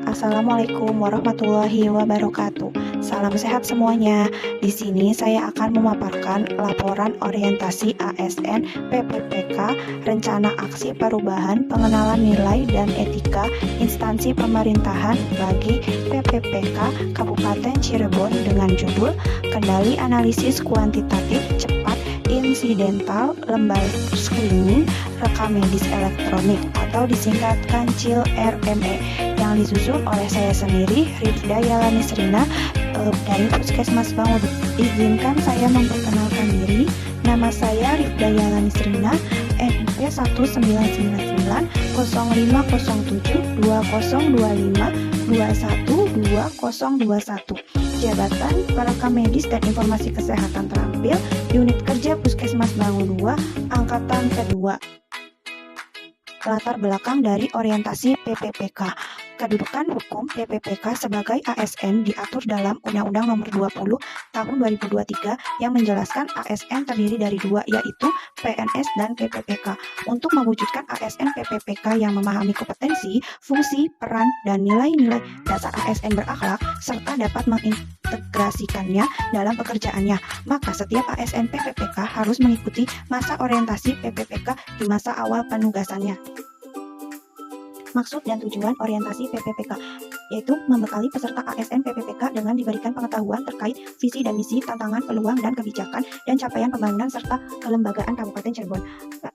Assalamualaikum warahmatullahi wabarakatuh. Salam sehat semuanya. Di sini saya akan memaparkan laporan orientasi ASN PPPK, rencana aksi perubahan pengenalan nilai dan etika instansi pemerintahan bagi PPPK Kabupaten Cirebon dengan judul Kendali Analisis Kuantitatif Cepat Insidental Lembaga Screening Rekam Medis Elektronik atau disingkatkan CIL-RME yang disusun oleh saya sendiri, Rifda Yalani Srina dari Puskesmas Bangun. Izinkan saya memperkenalkan diri. Nama saya Rifda Yalani Srina, NIP 199505072521. Jabatan Perekam Medis dan Informasi Kesehatan Terampil, Unit Kerja Puskesmas Bangun 2, Angkatan Kedua. Latar belakang dari orientasi PPPK. Kedudukan hukum PPPK sebagai ASN diatur dalam Undang-Undang Nomor 20 Tahun 2023 yang menjelaskan ASN terdiri dari dua, yaitu PNS dan PPPK. Untuk mewujudkan ASN PPPK yang memahami kompetensi, fungsi, peran, dan nilai-nilai dasar ASN berakhlak serta dapat mengintegrasikannya dalam pekerjaannya, maka setiap ASN PPPK harus mengikuti masa orientasi PPPK di masa awal penugasannya. Maksud dan tujuan orientasi PPPK yaitu membekali peserta ASN PPPK dengan diberikan pengetahuan terkait visi dan misi, tantangan, peluang, dan kebijakan dan capaian pembangunan serta kelembagaan Kabupaten Cirebon,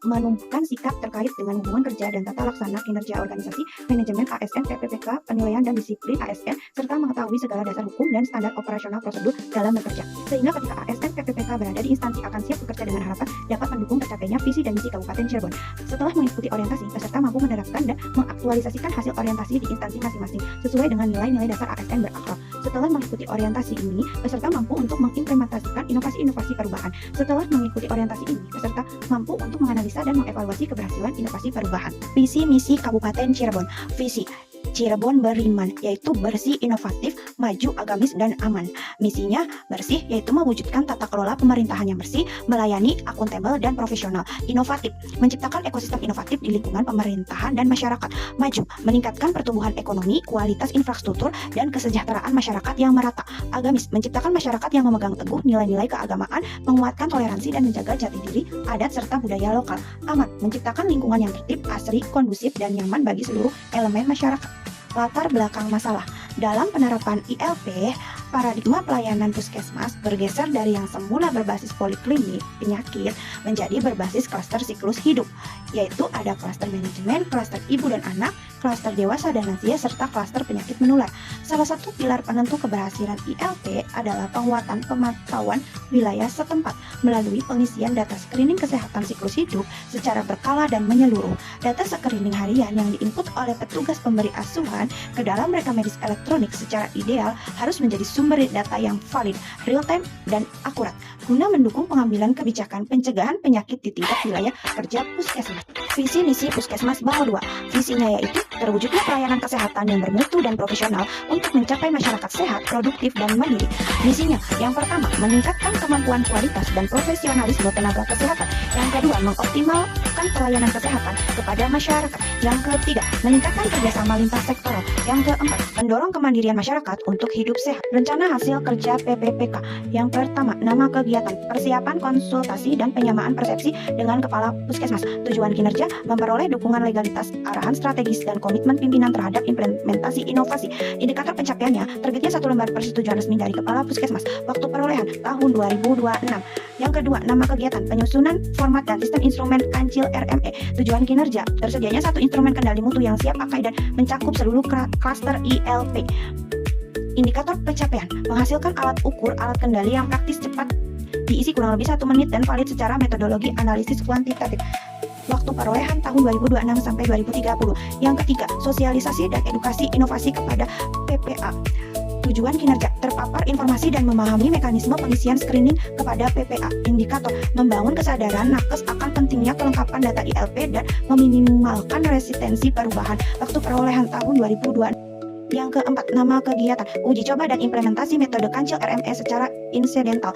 menumbuhkan sikap terkait dengan hubungan kerja dan tata laksana kinerja organisasi, manajemen ASN PPPK, penilaian dan disiplin ASN, serta mengetahui segala dasar hukum dan standar operasional prosedur dalam bekerja, sehingga ketika ASN PPPK berada di instansi akan siap bekerja dengan harapan dapat mendukung tercapainya visi dan misi Kabupaten Cirebon. Setelah mengikuti orientasi, peserta mampu menerapkan dan mengaktualisasikan hasil orientasi di instansi masing-masing sesuai dengan nilai-nilai dasar ASN berakhlak. Setelah mengikuti orientasi ini, peserta mampu untuk mengimplementasikan inovasi-inovasi perubahan. Setelah mengikuti orientasi ini, peserta mampu untuk menganalisa dan mengevaluasi keberhasilan inovasi perubahan. Visi misi Kabupaten Cirebon. Visi Cirebon beriman, yaitu bersih, inovatif, maju, agamis, dan aman. Misinya bersih, yaitu mewujudkan tata kelola pemerintahan yang bersih, melayani, akuntabel, dan profesional. Inovatif, menciptakan ekosistem inovatif di lingkungan pemerintahan dan masyarakat. Maju, meningkatkan pertumbuhan ekonomi, kualitas infrastruktur, dan kesejahteraan masyarakat yang merata. Agamis, menciptakan masyarakat yang memegang teguh nilai-nilai keagamaan, menguatkan toleransi, dan menjaga jati diri, adat, serta budaya lokal. Aman, menciptakan lingkungan yang tertib, asri, kondusif, dan nyaman bagi seluruh elemen masyarakat. Latar belakang masalah. Dalam penerapan ILP, paradigma pelayanan puskesmas bergeser dari yang semula berbasis poliklinik penyakit menjadi berbasis klaster siklus hidup, yaitu ada klaster manajemen, klaster ibu dan anak, klaster dewasa dan lansia, serta klaster penyakit menular. Salah satu pilar penentu keberhasilan ILP adalah penguatan pemantauan wilayah setempat melalui pengisian data screening kesehatan siklus hidup secara berkala dan menyeluruh. Data screening harian yang diinput oleh petugas pemberi asuhan ke dalam rekam medis elektronik secara ideal harus menjadi sumber data yang valid, real time, dan akurat guna mendukung pengambilan kebijakan pencegahan penyakit di tingkat wilayah kerja puskesmas. Visi misi Puskesmas Bangun 2. Visinya yaitu terwujudnya pelayanan kesehatan yang bermutu dan profesional untuk mencapai masyarakat sehat, produktif, dan mandiri. Misinya yang pertama, meningkatkan kemampuan kualitas dan profesionalisme tenaga kesehatan. Yang kedua, mengoptimalkan pelayanan kesehatan kepada masyarakat. Yang ketiga, meningkatkan kerjasama lintas sektoral. Yang keempat, mendorong kemandirian masyarakat untuk hidup sehat. Rencana hasil kerja PPPK. Yang pertama, nama kegiatan, persiapan konsultasi dan penyamaan persepsi dengan kepala puskesmas. Tujuan kinerja, memperoleh dukungan legalitas, arahan strategis, dan komitmen pimpinan terhadap implementasi inovasi. Indikator pencapaiannya, terbitnya 1 lembar persetujuan resmi dari kepala puskesmas. Waktu perolehan tahun 2026. Yang kedua, nama kegiatan, penyusunan format dan sistem instrumen CIL-RME. Tujuan kinerja, tersedianya 1 instrumen kendali mutu yang siap pakai dan mencakup seluruh klaster ILP. Indikator pencapaian, menghasilkan alat ukur, alat kendali yang praktis, cepat, diisi kurang lebih 1 menit dan valid secara metodologi analisis kuantitatif. Waktu perolehan tahun 2026 sampai 2030. Yang ketiga, sosialisasi dan edukasi inovasi kepada PPA. Tujuan kinerja, terpapar informasi dan memahami mekanisme pengisian screening kepada PPA. Indikator, membangun kesadaran nakes akan pentingnya kelengkapan data ILP dan meminimalkan resistensi perubahan. Waktu perolehan tahun 2026 Yang keempat, nama kegiatan, uji coba dan implementasi metode kancil RMS secara insidental.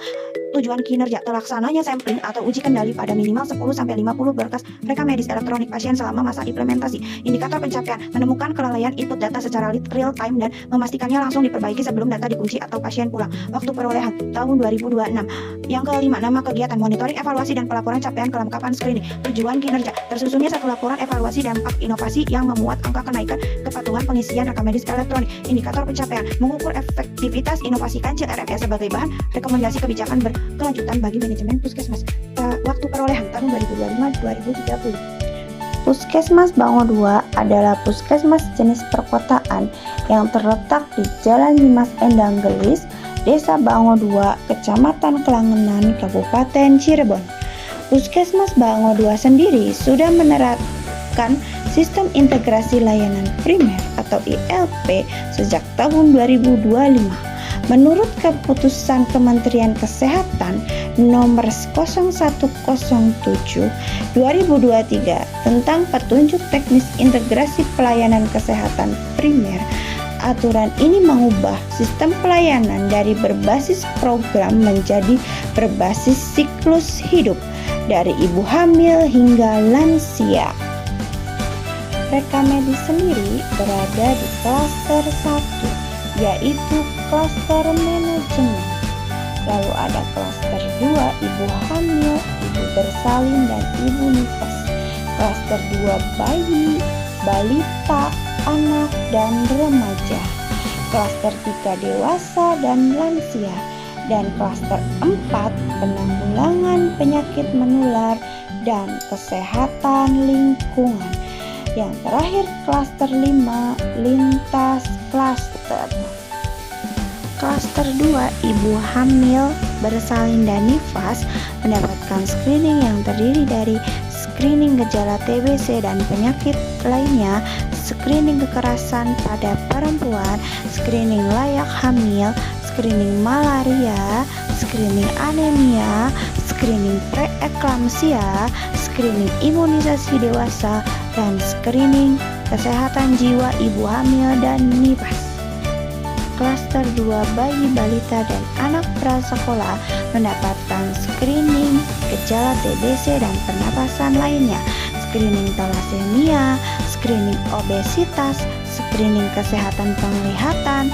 Tujuan kinerja, terlaksananya sampling atau uji kendali pada minimal 10-50 berkas rekam medis elektronik pasien selama masa implementasi. Indikator pencapaian, menemukan kelalaian input data secara real time dan memastikannya langsung diperbaiki sebelum data dikunci atau pasien pulang. Waktu perolehan, tahun 2026. Yang kelima, nama kegiatan, monitoring, evaluasi, dan pelaporan capaian kelengkapan screening. Tujuan kinerja, tersusunnya satu laporan evaluasi dampak inovasi yang memuat angka kenaikan kepatuhan pengisian rekam medis elektronik. Indikator pencapaian, mengukur efektivitas inovasi kancil RMS sebagai bahan rekomendasi kebijakan berkelanjutan bagi manajemen puskesmas. Waktu perolehan tahun 2025-2030. Puskesmas Bango 2 adalah puskesmas jenis perkotaan yang terletak di Jalan Dimas Endang Gelis, Desa Bango 2, Kecamatan Kelangenan, Kabupaten Cirebon. Puskesmas Bango 2 sendiri sudah menerapkan Sistem Integrasi Layanan Primer atau ILP sejak tahun 2025. Menurut keputusan Kementerian Kesehatan nomor 0107/2023 tentang petunjuk teknis integrasi pelayanan kesehatan primer, aturan ini mengubah sistem pelayanan dari berbasis program menjadi berbasis siklus hidup dari ibu hamil hingga lansia. Rekam medis sendiri berada di klaster 1, yaitu klaster manajemen. Lalu ada klaster 2, ibu hamil, ibu bersalin, dan ibu nifas. Klaster 2, bayi, balita, anak, dan remaja. Klaster 3, dewasa dan lansia. Dan klaster 4, penanggulangan penyakit menular dan kesehatan lingkungan. Yang terakhir klaster 5, lintas klaster. Klaster 2, ibu hamil, bersalin, dan nifas mendapatkan screening yang terdiri dari screening gejala TBC dan penyakit lainnya, screening kekerasan pada perempuan, screening layak hamil, screening malaria, screening anemia, screening preeklamsia, screening imunisasi dewasa, dan screening kesehatan jiwa ibu hamil dan nifas. Klaster 2, bayi, balita, dan anak prasekolah mendapatkan screening gejala TBC dan pernapasan lainnya, screening thalassemia, screening obesitas, screening kesehatan penglihatan,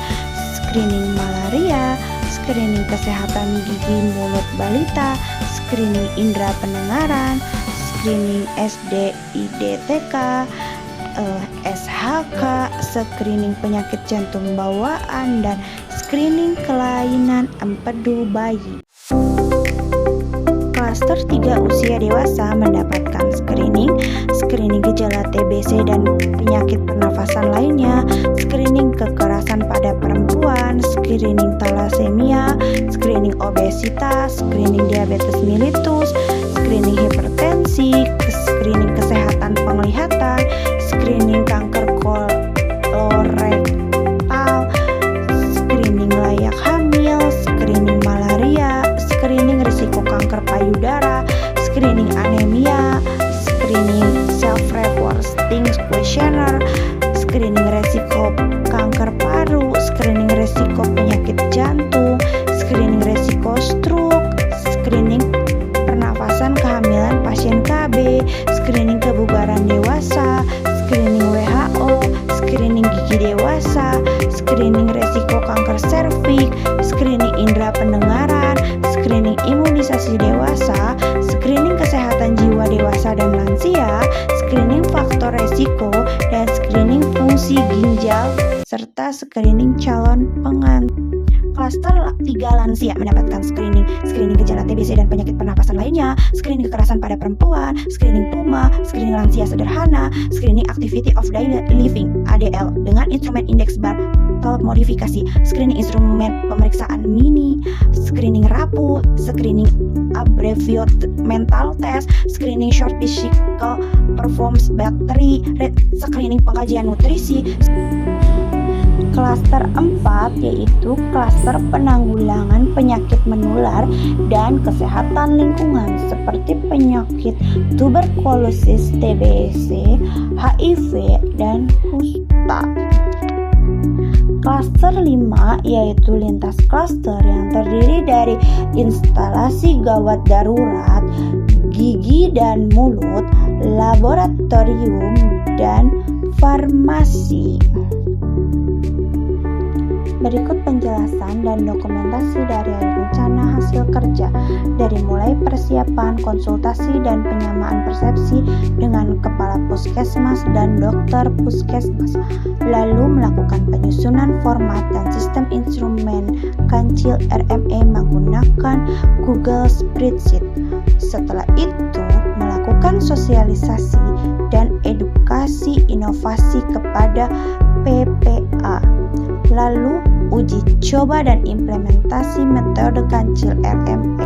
screening malaria, screening kesehatan gigi mulut balita, screening indera pendengaran, screening SD, IDTK, SHK, screening penyakit jantung bawaan, dan screening kelainan empedu bayi. Klaster 3, usia dewasa mendapatkan screening gejala TBC dan penyakit pernafasan lainnya, screening kekerasan pada perempuan, screening thalassemia, screening obesitas, screening diabetes mellitus, screening hipertensi, screening kesehatan penglihatan, screening kanker kolorektal, screening layak hamil, screening malaria, screening risiko kanker payudara, screening anemia, screening self-reporting questionnaire, screening resiko kanker paru, screening resiko penyakit jantung, screening resiko stroke, screening pernafasan kehamilan pasien KB, screening kebugaran dewasa, screening WHO, screening gigi dewasa, screening resiko kanker serviks, screening indera pendengaran, screening imunisasi dewasa, screening kesehatan jiwa dewasa dan lansia, screening faktor resiko, dan screening fungsi ginjal, serta screening calon pengantin. Klaster 3, lansia mendapatkan screening gejala TBC dan penyakit pernapasan lainnya, screening kekerasan pada perempuan, screening PUMA, screening lansia sederhana, screening activity of daily living ADL dengan instrumen indeks bar modifikasi, screening instrumen pemeriksaan mini, screening rapuh, screening abbreviated mental test, screening short physical performance battery, screening pengkajian nutrisi. Klaster 4 yaitu klaster penanggulangan penyakit menular dan kesehatan lingkungan seperti penyakit tuberkulosis, TBC, HIV, dan kusta. Klaster 5 yaitu lintas klaster yang terdiri dari instalasi gawat darurat, gigi dan mulut, laboratorium, dan farmasi. Berikut penjelasan dan dokumentasi dari rencana hasil kerja, dari mulai persiapan, konsultasi, dan penyamaan persepsi dengan kepala puskesmas dan dokter puskesmas, lalu melakukan penyusunan format dan sistem instrumen kancil RME menggunakan Google Spreadsheet. Setelah itu, melakukan sosialisasi dan edukasi inovasi kepada PPA. Lalu uji coba dan implementasi metode kancil RME.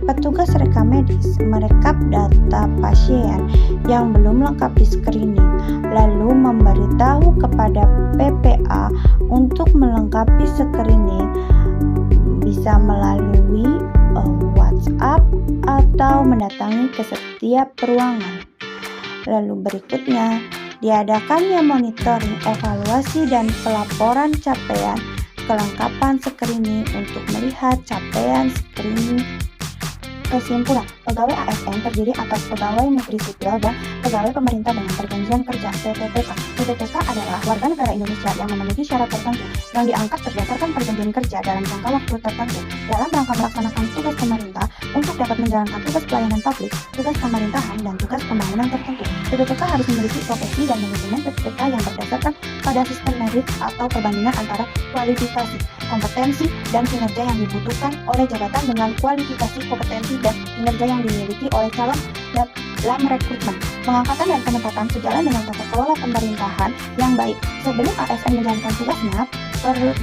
Petugas rekam medis merekap data pasien yang belum lengkap di screening, lalu memberitahu kepada PPA untuk melengkapi screening, bisa melalui WhatsApp atau mendatangi ke setiap ruangan. Lalu berikutnya, diadakannya monitoring, evaluasi, dan pelaporan capaian kelengkapan screening untuk melihat capaian screening. Kesimpulan, pegawai ASN terdiri atas pegawai negeri sipil dan pegawai pemerintah dengan perjanjian kerja (PPTK). PPTK adalah warga negara Indonesia yang memenuhi syarat tertentu yang diangkat berdasarkan perjanjian kerja dalam jangka waktu tertentu dalam rangka melaksanakan tugas pemerintah untuk dapat menjalankan tugas pelayanan publik, tugas pemerintahan, dan tugas pembangunan tertentu. PPTK harus memiliki profesi dan manajemen PPTK yang berdasarkan pada sistem merit atau perbandingan antara kualifikasi, kompetensi, dan kinerja yang dibutuhkan oleh jabatan dengan kualifikasi, kompetensi, dan kinerja yang dimiliki oleh calon dalam rekrutmen. Pengangkatan dan penempatan sejalan dengan tata kelola pemerintahan yang baik. Sebelum ASN menjalankan tugasnya,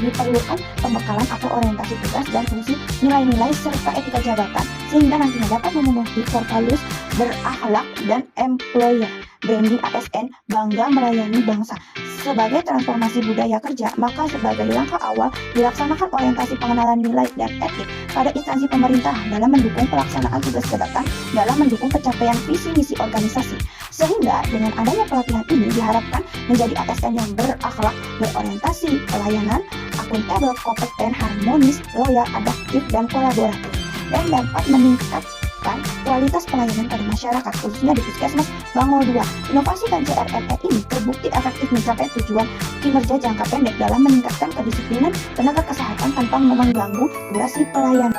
diperlukan pembekalan atau orientasi tugas dan fungsi, nilai-nilai serta etika jabatan sehingga nantinya dapat memenuhi core values berakhlak dan employer branding ASN bangga melayani bangsa. Sebagai transformasi budaya kerja, maka sebagai langkah awal dilaksanakan orientasi pengenalan nilai dan etik pada instansi pemerintahan dalam mendukung pelaksanaan tugas jabatan dalam mendukung pencapaian visi misi organisasi. Sehingga dengan adanya pelatihan ini diharapkan menjadi ASN yang berakhlak, berorientasi pelayanan, akuntabel, kompeten, harmonis, loyal, adaptif, dan kolaboratif, dan dapat meningkatkan kualitas pelayanan pada masyarakat, khususnya di Puskesmas Bangol 2. Inovasi kancil RME ini terbukti efektif mencapai tujuan kinerja jangka pendek dalam meningkatkan kedisiplinan tenaga kesehatan tanpa mengganggu durasi pelayanan.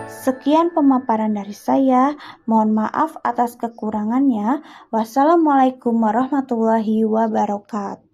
Sekian pemaparan dari saya. Mohon maaf atas kekurangannya. Wassalamualaikum warahmatullahi wabarakatuh.